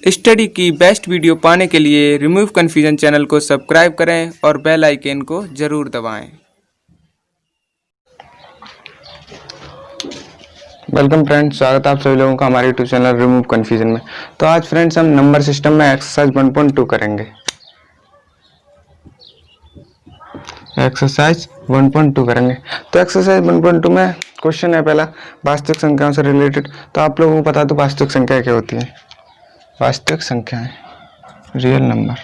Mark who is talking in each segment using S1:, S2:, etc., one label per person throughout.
S1: Study की best video पाने के लिए रिमूव कन्फ्यूजन चैनल को सब्सक्राइब करें और बेल आइकन को ज़रूर दबाएं।
S2: वेलकम फ्रेंड्स, स्वागत है आप सभी लोगों का हमारे यूट्यूब चैनल रिमूव कन्फ्यूजन में। तो आज फ्रेंड्स हम नंबर सिस्टम में एक्सरसाइज 1.2 करेंगे। एक्सरसाइज 1.2 करेंगे। तो एक्सरसाइज 1.2 में क्वेश्चन है पहला वास्तविक संख्याओं से रिलेटेड। तो आप लोगों को पता तो वास्तविक संख्या क्या होती है? वास्तविक संख्याएं, रियल नंबर।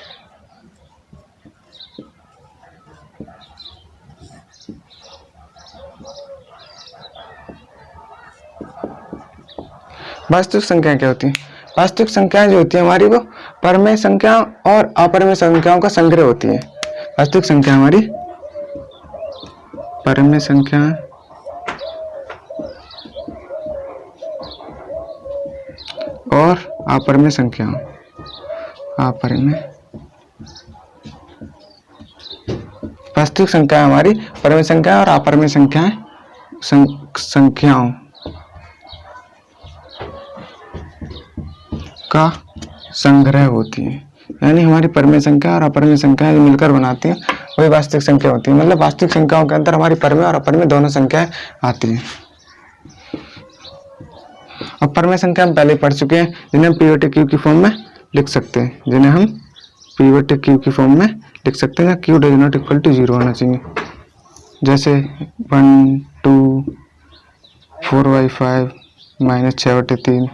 S2: वास्तविक संख्याएं क्या होती हैं? वास्तविक संख्याएं जो होती है हमारी वो परमेय संख्याओं और अपरमेय संख्याओं का संग्रह होती है। वास्तविक संख्या हमारी परमेय संख्याएं और अपरमेय संख्याओं, अपरमेय वास्तविक संख्या हमारी परमेय संख्या और अपरमेय संख्याएं संख्याओं का संग्रह होती है। यानी हमारी परमेय संख्या और अपरमेय संख्याएं जो मिलकर बनाती हैं वही वास्तविक संख्या होती है। मतलब वास्तविक संख्याओं के अंदर हमारी परमेय और अपरमेय दोनों संख्याएं आती हैं। अब परमेय संख्या हम पहले पढ़ चुके हैं, जिन्हें हम पिवट क्यू की फॉर्म में लिख सकते हैं, जिन्हें हम पिवट क्यू की फॉर्म में लिख सकते हैं। Q does not equal to 0 होना चाहिए। जैसे 1 2 4/5 -6/3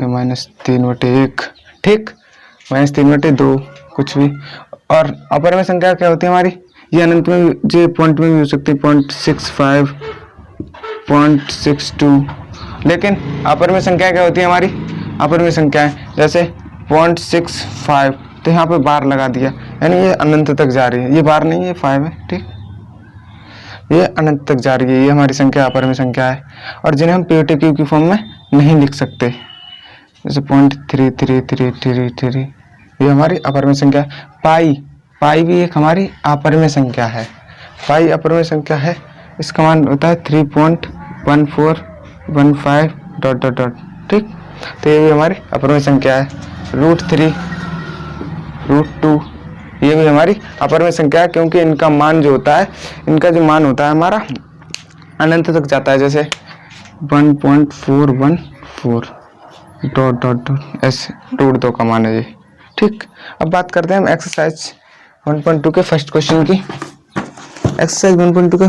S2: -3/1, ठीक, -3/2, कुछ भी। और अपरमेय संख्या क्या होती है हमारी? ये अनंत में, जो पॉइंट में भी हो सकती है, 0.65 0.62। लेकिन अपरमेय संख्या क्या होती है हमारी? अपरमेय संख्या है जैसे 0.65, तो यहाँ पे बार लगा दिया, यानी ये अनंत तक जा रही है। ये बार नहीं है, 5 है, ठीक, ये अनंत तक जा रही है। ये हमारी संख्या अपरमेय संख्या है। और जिन्हें हम पिवट क्यू की फॉर्म में नहीं लिख सकते, जैसे 0.3333, ये हमारी अपरमेय संख्या है। पाई भी एक हमारी अपरमेय संख्या है। पाई अपरमेय संख्या है। इसका मान होता है 3.1415 ... ठीक। तो ये भी हमारी अपरमेय संख्या है। √3 √2, ये भी हमारी अपरमेय संख्या है, क्योंकि इनका मान जो होता है, इनका जो मान होता है हमारा अनंत तक जाता है। जैसे 1.414 ... ऐसे √2 का मान है ये, ठीक। अब बात करते हैं हम एक्सरसाइज 1.2 के फर्स्ट क्वेश्चन की। एक्सरसाइज 1.2 का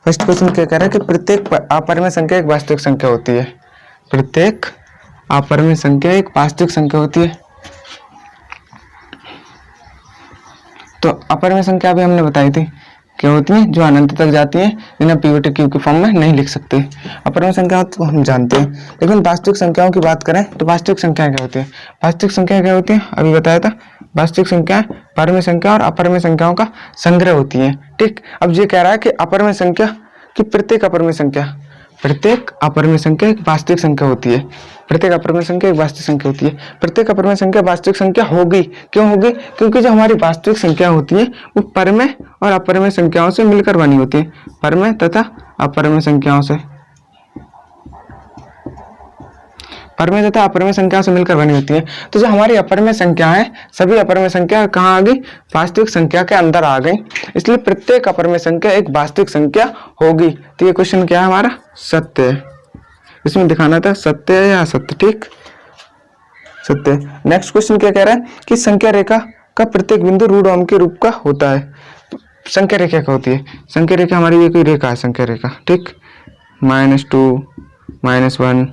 S2: फर्स्ट क्वेश्चन क्या कह रहा है कि प्रत्येक अपरमेय संख्या एक वास्तविक संख्या होती है। प्रत्येक अपरमेय संख्या एक वास्तविक संख्या होती है। तो अपरमेय संख्या भी हमने बताई थी क्या होती है, जो अनंत तक जाती है, जिन्हें पिवट क्यू की फॉर्म में नहीं लिख सकते। अपरमेय संख्या तो हम जानते हैं, लेकिन वास्तविक संख्याओं की बात करें तो वास्तविक संख्या क्या होती है? वास्तविक संख्या क्या होती है? अभी बताया था, वास्तविक संख्या परमेय संख्या और अपरमेय संख्याओं का संग्रह होती है, ठीक। अब ये कह रहा है कि अपरमेय संख्या की प्रत्येक अपरमेय संख्या एक वास्तविक संख्या होती है। प्रत्येक अपरमेय संख्या एक वास्तविक संख्या होती है। प्रत्येक अपरमेय संख्या वास्तविक संख्या होगी। क्यों होगी? क्योंकि जो हमारी वास्तविक संख्या होती है वो परमेय और अपरमेय संख्याओं से मिलकर बनी होती है। परमेय तथा अपरमेय संख्याओं से, परमेय तथा अपरमेय संख्याओं से मिलकर बनी होती है। तो जो हमारी अपरमेय संख्या है, सभी अपरमेय संख्या कहाँ आ गई? वास्तविक संख्या के अंदर आ गई। इसलिए प्रत्येक अपरमेय संख्या एक वास्तविक संख्या होगी। तो ये क्वेश्चन क्या है हमारा? सत्य है। इसमें दिखाना था सत्य है या असत्य, ठीक, सत्य। नेक्स्ट क्वेश्चन क्या कह रहा है कि संख्या रेखा का प्रत्येक बिंदु √m के रूप का होता है। संख्या रेखा क्या होती है? संख्या रेखा हमारी ये कोई रेखा है, संख्या रेखा, ठीक, -2 -1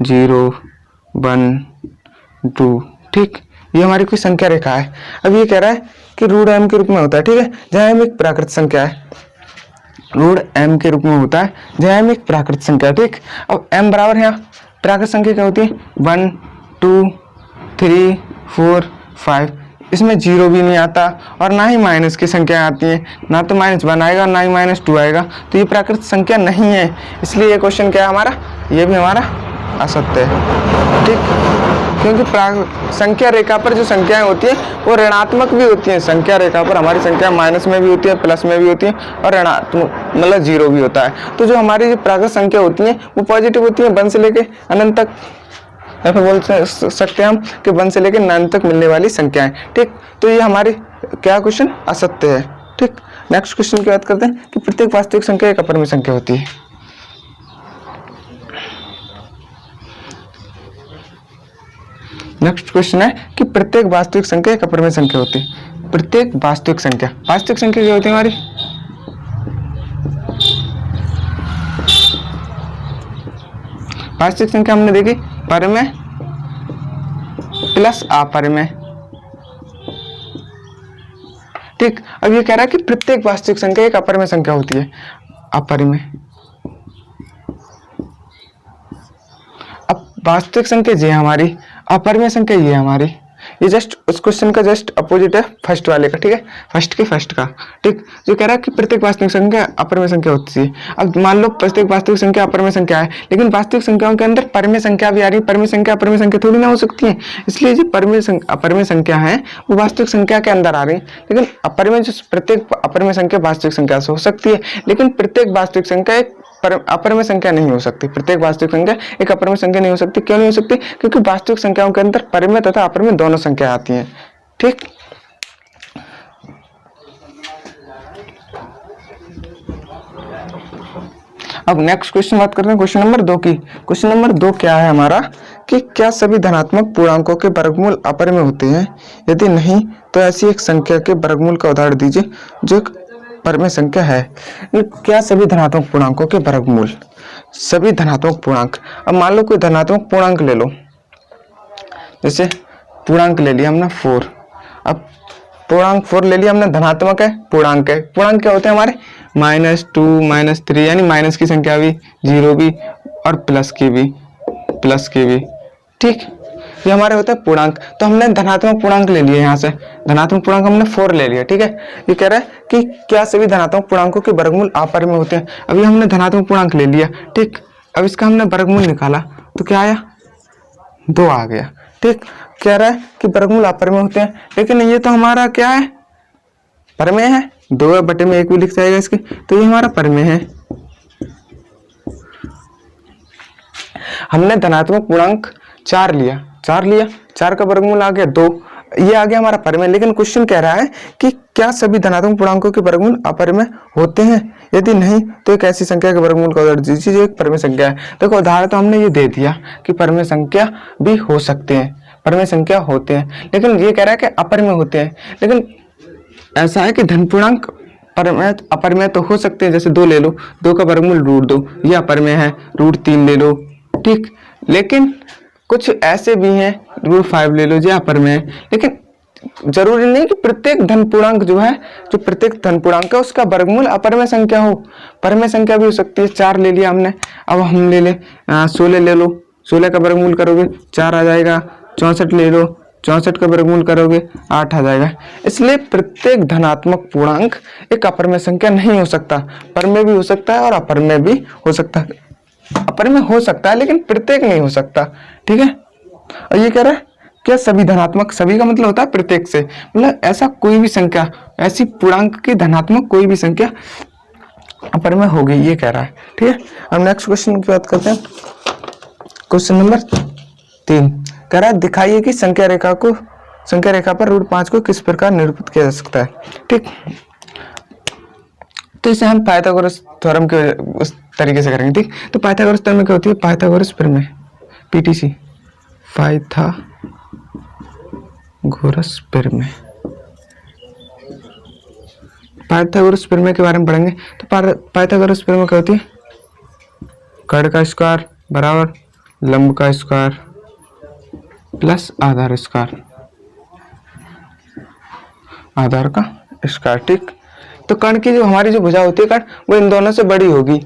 S2: 0 1 2, ठीक, ये हमारी कोई संख्या रेखा है। अब ये कह रहा है कि √m के रूप में होता है, ठीक है, जहाँ m एक प्राकृत संख्या है। √m के रूप में होता है जहाँ m एक प्राकृत संख्या है, ठीक। अब m बराबर है, प्राकृत संख्या क्या होती है? 1 2 3 4 5। इसमें 0 भी नहीं आता और ना ही माइनस की संख्या आती है, ना तो -1 आएगा और ना ही -2 आएगा। तो ये प्राकृत संख्या नहीं है। इसलिए ये क्वेश्चन क्या है हमारा? ये भी हमारा असत्य है, ठीक, क्योंकि संख्या रेखा पर जो संख्याएं होती है वो ऋणात्मक भी होती हैं। संख्या रेखा पर हमारी संख्या माइनस में भी होती है, प्लस में भी होती है और ऋणात्मक मतलब 0 भी होता है। तो जो हमारी जो प्राकृत संख्या होती है वो पॉजिटिव होती है 1 से लेके अनंत तक, या फिर बोल सकते हैं हम कि 1 से लेकर 9 तक मिलने वाली संख्याएं। ठीक, तो ये हमारी क्या क्वेश्चन असत्य है। ठीक, नेक्स्ट क्वेश्चन की बात करते हैं कि प्रत्येक वास्तविक संख्या एक अपरिमेय संख्या होती है। नेक्स्ट क्वेश्चन है कि प्रत्येक वास्तविक संख्या एक अपरिमेय संख्या होती है। प्रत्येक वास्तविक संख्या क्या होती है हमारी? वास्तविक संख्या हमने देखी परिमेय प्लस अपरिमेय। ठीक, अब ये कह रहा है कि प्रत्येक वास्तविक संख्या एक अपरिमेय संख्या होती है। अपरिमेय, अब वास्तविक संख्या ये है हमारी, अपरिमेय संख्या ये है हमारी। ये जस्ट उस क्वेश्चन का जस्ट अपोजिट है फर्स्ट वाले का। ठीक है, फर्स्ट का। ठीक, जो कह रहा है कि प्रत्येक वास्तविक संख्या अपरिमेय संख्या होती है। अब मान लो प्रत्येक वास्तविक संख्या अपरिमेय संख्या है, लेकिन वास्तविक संख्याओं के अंदर परिमेय संख्या भी आ रही है। परिमेय संख्या अपरिमेय संख्या थोड़ी ना हो सकती है, इसलिए जो अपरिमेय संख्या है वो वास्तविक संख्या के अंदर आ रही है। लेकिन अपरिमेय जो प्रत्येक अपरिमेय संख्या वास्तविक संख्या से हो सकती है, लेकिन प्रत्येक वास्तविक संख्या एक अपरिमेय संख्या नहीं हो सकती। प्रत्येक वास्तविक संख्या एक अपरिमेय संख्या नहीं हो सकती। क्यों नहीं हो सकती? क्योंकि वास्तविक संख्याओं के अंदर परिमेय तथा अपरिमेय दोनों संख्या आती हैं। ठीक, अब नेक्स्ट क्वेश्चन बात करते हैं क्वेश्चन नंबर 2 की। क्वेश्चन नंबर 2 क्या है हमारा कि क्या सभी धनात्मक पूर्णांकों के वर्गमूल अपरिमेय होते हैं? यदि नहीं तो ऐसी एक संख्या के वर्गमूल का उदाहरण दीजिए जो एक परिमेय संख्या है। क्या सभी धनात्मक पूर्णांकों के वर्गमूल? सभी धनात्मक पूर्णांक, अब मान लो कोई धनात्मक पूर्णांक ले लो, जैसे पूर्णांक ले लिया हमने 4। अब पूर्णांक 4 ले लिया हमने, धनात्मक है, पूर्णांक है। पूर्णांक क्या होते हैं हमारे? -2 -3, यानी माइनस की संख्या भी, 0 भी और प्लस की भी। ठीक, ये हमारे होता है पूर्णांक। तो हमने धनात्मक पूर्णांक ले लिए, यहाँ से धनात्मक पूर्णांक हमने 4 ले लिया। ठीक है, ये कह रहा है कि क्या सभी धनात्मक पूर्णांकों के वर्गमूल अपरिमेय होते हैं? अभी हमने धनात्मक पूर्णांक ले लिया। ठीक, अब इसका हमने वर्गमूल निकाला तो क्या आया? 2 आ गया। ठीक, कह रहा है कि वर्गमूल अपरिमेय होते हैं, लेकिन ये तो हमारा क्या है? परिमेय है। 2/1 भी लिख जाएगा इसके, तो ये हमारा परिमेय है। हमने धनात्मक पूर्णांक 4 लिया, 4 का वर्गमूल आ गया 2, ये आ गया हमारा परिमेय। लेकिन क्वेश्चन कह रहा है कि क्या सभी धनात्मक पूर्णांकों के वर्गमूल अपरिमेय होते हैं? यदि नहीं तो एक ऐसी संख्या के वर्गमूल का उदाहरण दीजिए जो एक परिमेय संख्या है। देखो उदाहरण तो हमने ये दे दिया कि परिमेय संख्या भी हो सकते हैं, परिमेय संख्या होते हैं, लेकिन ये कह रहा है कि अपरिमेय होते हैं। लेकिन ऐसा है कि धन पूर्णांक अपरिमेय तो हो सकते हैं, जैसे 2 ले लो, 2 का वर्गमूल √2, ये अपरिमेय है। √3 ले लो। ठीक, लेकिन कुछ ऐसे भी हैं, √5 ले लो, ये अपरिमेय है। लेकिन जरूरी नहीं कि प्रत्येक धन पूर्णांक जो है, जो प्रत्येक धन पूर्णांक है उसका वर्गमूल अपरिमेय संख्या हो। परिमेय संख्या भी हो सकती है। 4 ले लिया हमने, अब हम ले ले 16 ले लो, 16 का वर्गमूल करोगे 4 आ जाएगा। 64 ले लो, 64 का वर्गमूल करोगे 8 आ जाएगा। इसलिए प्रत्येक धनात्मक पूर्णांक एक अपरिमेय संख्या नहीं हो सकता। परिमेय भी हो सकता है और अपरिमेय भी हो सकता है। अपरिमेय हो सकता है लेकिन प्रत्येक नहीं हो सकता। ठीक है, और ये कह रहा है क्या सभी धनात्मक, सभी का मतलब होता है प्रत्येक से, मतलब ऐसा कोई भी संख्या, ऐसी पूर्णांक की धनात्मक कोई भी संख्या अपरिमेय होगी, ये कह रहा है। ठीक है, अब नेक्स्ट क्वेश्चन की बात करते हैं। क्वेश्चन नंबर 3 कह रहा है दिखाइए कि संख्या रेखा पर √5 को किस प्रकार निरूपित किया जा सकता है। ठीक, तो इसे हम पाइथागोरस थ्योरम के उस तरीके से करेंगे। ठीक, तो पाइथागोरस थ्योरम क्या होती है? पाइथागोरस प्रमेय, PTC, पाइथागोरस प्रमेय। पाइथागोरस प्रमेय के बारे में पढ़ेंगे। तो पाइथागोरस प्रमेय क्या होती है? कर्ण का स्क्वायर बराबर लंब का स्क्वायर प्लस आधार स्क्वायर, आधार का स्क्वायर। ठीक, तो कर्ण की जो हमारी जो भुजा होती है कर्ण, वो इन दोनों से बड़ी होगी।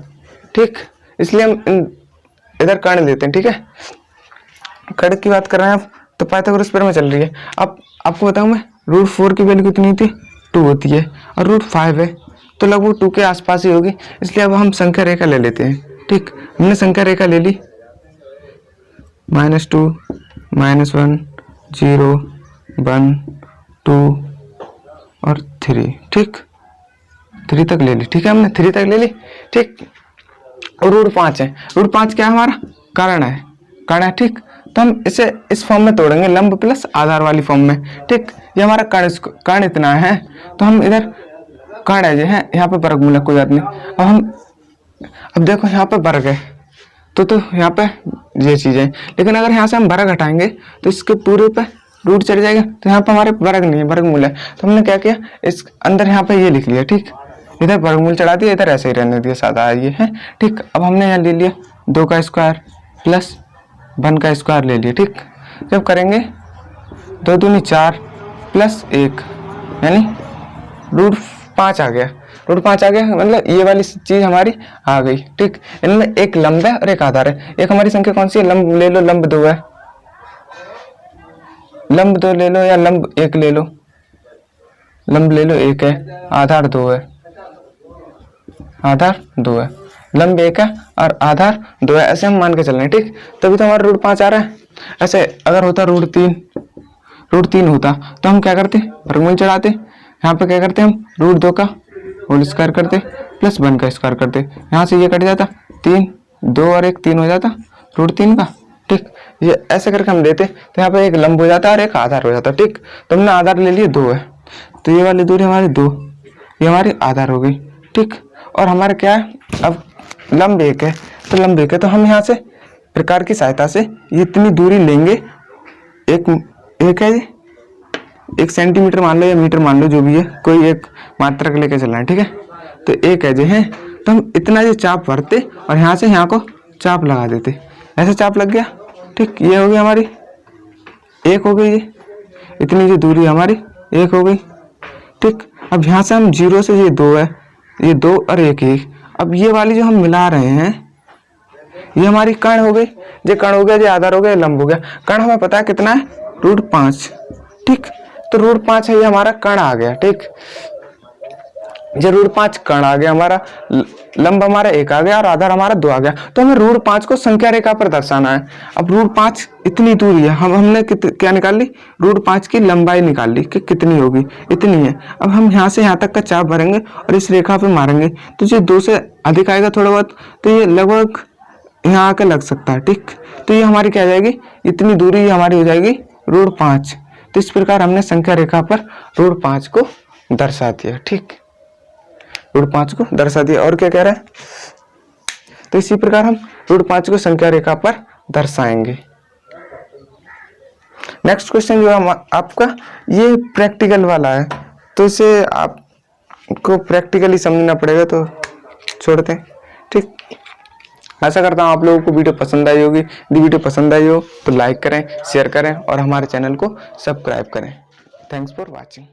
S2: ठीक, इसलिए हम इधर कर्ण लेते हैं। ठीक है, कर्ण की बात कर रहे हैं आप, तो पाइथागोरस प्रमेय चल रही है। अब आपको बताऊं मैं, √4 की वैल्यू कितनी थी? 2 होती है, और √5 है तो लगभग 2 के आसपास ही होगी। इसलिए अब हम संख्या रेखा ले लेते हैं। ठीक, हमने संख्या रेखा ले ली, -2 -1 0 1 2 और 3। ठीक, 3 तक ले ली। ठीक है, हमने 3 तक ले ली। ठीक, और √5 है। √5 क्या है? हमारा कर्ण है। ठीक, तो हम इसे इस फॉर्म में तोड़ेंगे, लंब प्लस आधार वाली फॉर्म में। ठीक, ये हमारा कर्ण इतना है, तो हम इधर कर्ण है जो है यहाँ पे वर्गमूल कोई बात नहीं। अब देखो यहाँ पे वर्ग है तो यहाँ पे ये चीज़ है, लेकिन अगर यहाँ से हम वर्ग हटाएंगे तो इसके पूरे पे रूट चढ़ जाएगा, तो यहाँ पे हमारे वर्ग नहीं है, वर्गमूल है। तो हमने क्या किया, इस अंदर यहाँ पे ये लिख लिया। ठीक, इधर वर्गमूल चढ़ा दिया, इधर ऐसे ही रहने दिया, सादा ये है। ठीक, अब हमने यहाँ ले लिया 2 का स्क्वायर प्लस 1 का स्क्वायर ले लिया। ठीक, जब करेंगे 2 दूनी 4 प्लस 1 यानी रूट 5 आ गया। रूट 5 आ गया मतलब ये वाली चीज हमारी आ गई। ठीक, इनमें एक लंब है और एक आधार है। एक हमारी संख्या कौन सी है, लंब ले लो, लंब 2 है, लंब 2 ले लो या लंब 1 ले लो, लंब ले लो 1 है, आधार 2 है, आधार 2 है, लंब 1 है और आधार 2 है, ऐसे हम मान के चल रहे हैं। ठीक, तभी तो हमारा रूट 5 आ रहा है। ऐसे अगर होता रूट 3 होता तो हम क्या करते, वर्गमूल चढ़ाते, यहाँ पे क्या करते हम रूट 2 का होल स्क्वायर करते प्लस 1 का स्क्वायर करते, यहाँ से ये कट जाता 3, 2 और 1 3 हो जाता रूट 3 का। ठीक, ये ऐसे करके हम देते तो यहाँ पे एक लंब हो जाता है और एक आधार हो जाता। ठीक, तो हमने आधार ले लिए 2 है, तो ये वाली दूरी हमारी 2, ये हमारी आधार हो गई। ठीक, और हमारे क्या है, अब लंब 1 है, तो लंब 1 है तो हम यहाँ से प्रकार की सहायता से ये इतनी दूरी लेंगे, एक है 1 सेंटीमीटर मान लो या मीटर मान लो, जो भी है, कोई एक मात्रक लेके चलना है। ठीक है, तो 1 है जो है, तो हम इतना ये चाप भरते और यहाँ से यहाँ को चाप लगा देते, ऐसे चाप लग गया। ठीक, ये हो गई हमारी 1 हो गई, ये इतनी जो दूरी हमारी 1 हो गई। ठीक, अब यहाँ से हम 0 से ये 2 है, ये 2 और 1 1, अब ये वाली जो हम मिला रहे हैं ये हमारी कर्ण हो गई, ये कर्ण हो गया, ये आधार हो गया, लंब हो गया। कर्ण हमें पता है कितना है, रूट 5। ठीक, तो रूट 5 है, ये हमारा कर्ण आ गया। ठीक, ये रूट 5 कर्ण आ गया हमारा, लंब हमारा 1 आ गया और आधार हमारा 2 आ गया। तो हमें रूट 5 को संख्या रेखा पर दर्शाना है। अब रूट 5 इतनी दूरी है, हमने क्या निकाल ली, रूट 5 की लंबाई निकाल ली कि कितनी होगी, इतनी है। अब हम यहाँ से यहाँ तक का चाप भरेंगे और इस रेखा पे मारेंगे, तो ये 2 से अधिक आएगा थोड़ा बहुत, तो ये लगभग यहाँ आकर लग सकता है। ठीक, तो ये हमारी क्या जाएगी, इतनी दूरी हमारी हो जाएगी रूट 5। तो इस प्रकार हमने संख्या रेखा पर रूट 5 को दर्शा दिया। ठीक, रूट 5 को दर्शा दिया। और क्या कह रहा है, तो इसी प्रकार हम रूट 5 को संख्या रेखा पर दर्शाएंगे। नेक्स्ट क्वेश्चन जो है आपका ये प्रैक्टिकल वाला है, तो इसे आपको प्रैक्टिकली समझना पड़ेगा, तो छोड़ते हैं। ठीक, आशा करता हूँ आप लोगों को वीडियो पसंद आई होगी। यदि वीडियो पसंद आई हो तो लाइक करें, शेयर करें और हमारे चैनल को सब्सक्राइब करें। Thanks for watching.